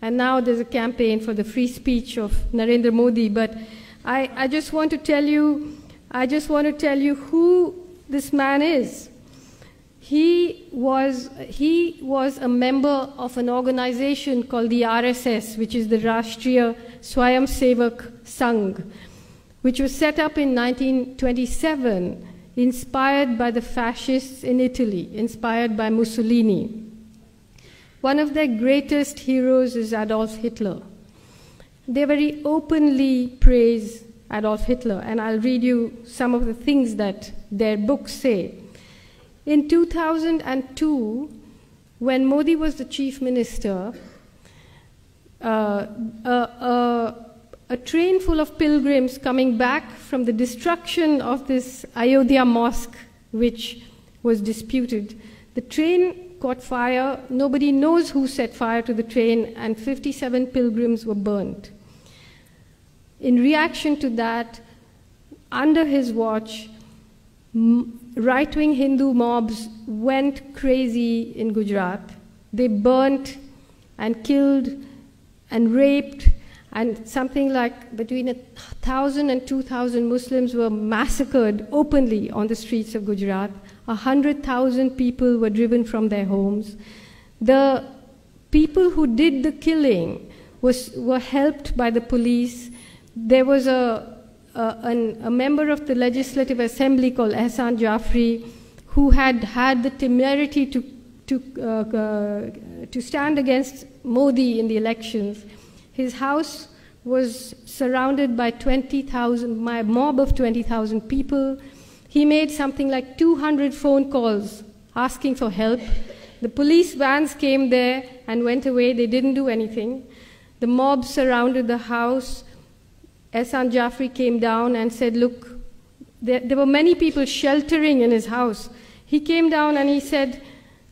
And now there's a campaign for the free speech of Narendra Modi. But I just want to tell you, who this man is. He was a member of an organization called the RSS, which is the Rashtriya Swayamsevak Sangh, which was set up in 1927, inspired by the fascists in Italy, inspired by Mussolini. One of their greatest heroes is Adolf Hitler. They very openly praise Adolf Hitler, and I'll read you some of the things that their books say. In 2002, when Modi was the chief minister, a train full of pilgrims coming back from the destruction of this Ayodhya mosque, which was disputed, the train caught fire. Nobody knows who set fire to the train, and 57 pilgrims were burnt. In reaction to that, under his watch, right-wing Hindu mobs went crazy in Gujarat. They burnt and killed and raped, and something like between 1,000 and 2,000 Muslims were massacred openly on the streets of Gujarat. 100,000 people were driven from their homes. The people who did the killing were helped by the police. There was a member of the Legislative Assembly called Ehsan Jafri who had the temerity to stand against Modi in the elections. His house was surrounded by a mob of 20,000 people. He made something like 200 phone calls asking for help. The police vans came there and went away. They didn't do anything. The mob surrounded the house. Ehsan Jafri came down and said, look, there were many people sheltering in his house. He came down and he said,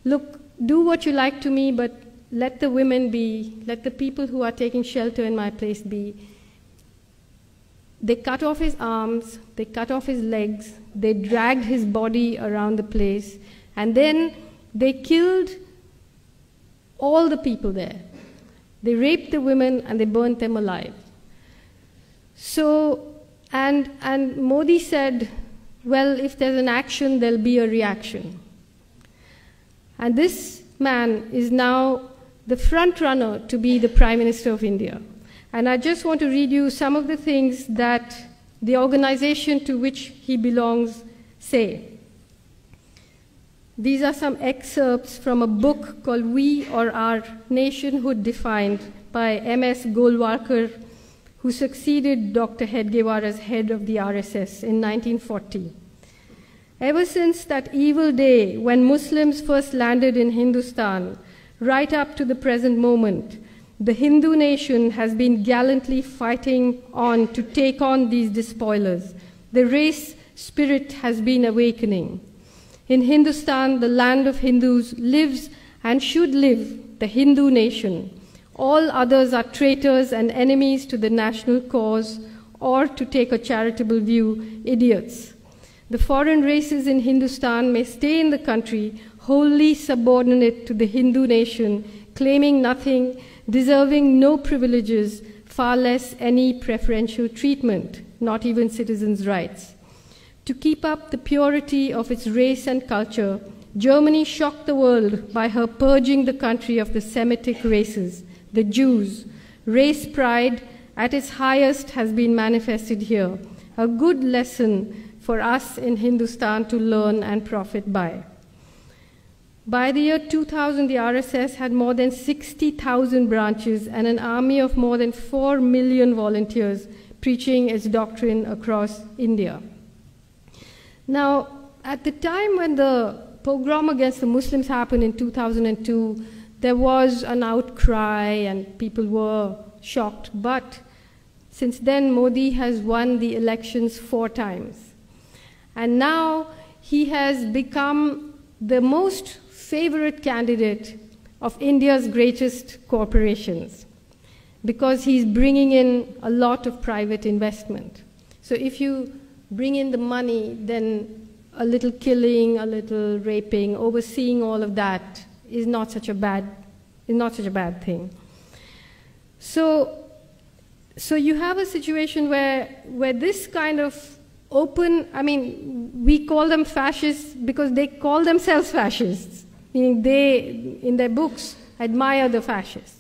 look, do what you like to me, but let the women be, let the people who are taking shelter in my place be. They cut off his arms, they cut off his legs, they dragged his body around the place, and then they killed all the people there. They raped the women and they burnt them alive. So, and Modi said, well, if there's an action, there'll be a reaction. And this man is now the front runner to be the Prime Minister of India. And I just want to read you some of the things that the organization to which he belongs say. These are some excerpts from a book called We or Our Nationhood Defined by M.S. Golwalkar, who succeeded Dr. Hedgewar as head of the RSS in 1940. Ever since that evil day when Muslims first landed in Hindustan, right up to the present moment, the Hindu nation has been gallantly fighting on to take on these despoilers. The race spirit has been awakening. In Hindustan, the land of Hindus, lives and should live the Hindu nation. All others are traitors and enemies to the national cause, or, to take a charitable view, idiots. The foreign races in Hindustan may stay in the country, wholly subordinate to the Hindu nation, claiming nothing, deserving no privileges, far less any preferential treatment, not even citizens' rights. To keep up the purity of its race and culture, Germany shocked the world by her purging the country of the Semitic races, the Jews. Race pride at its highest has been manifested here, a good lesson for us in Hindustan to learn and profit by. By the year 2000, the RSS had more than 60,000 branches and an army of more than 4 million volunteers preaching its doctrine across India. Now, at the time when the pogrom against the Muslims happened in 2002, there was an outcry and people were shocked. But since then, Modi has won the elections 4 times. And now he has become the most favorite candidate of India's greatest corporations because he's bringing in a lot of private investment. So if you bring in the money, then a little killing, a little raping, overseeing all of that is not such a bad thing. So you have a situation where this kind of open, I mean, we call them fascists because they call themselves fascists, meaning they, in their books, admire the fascists.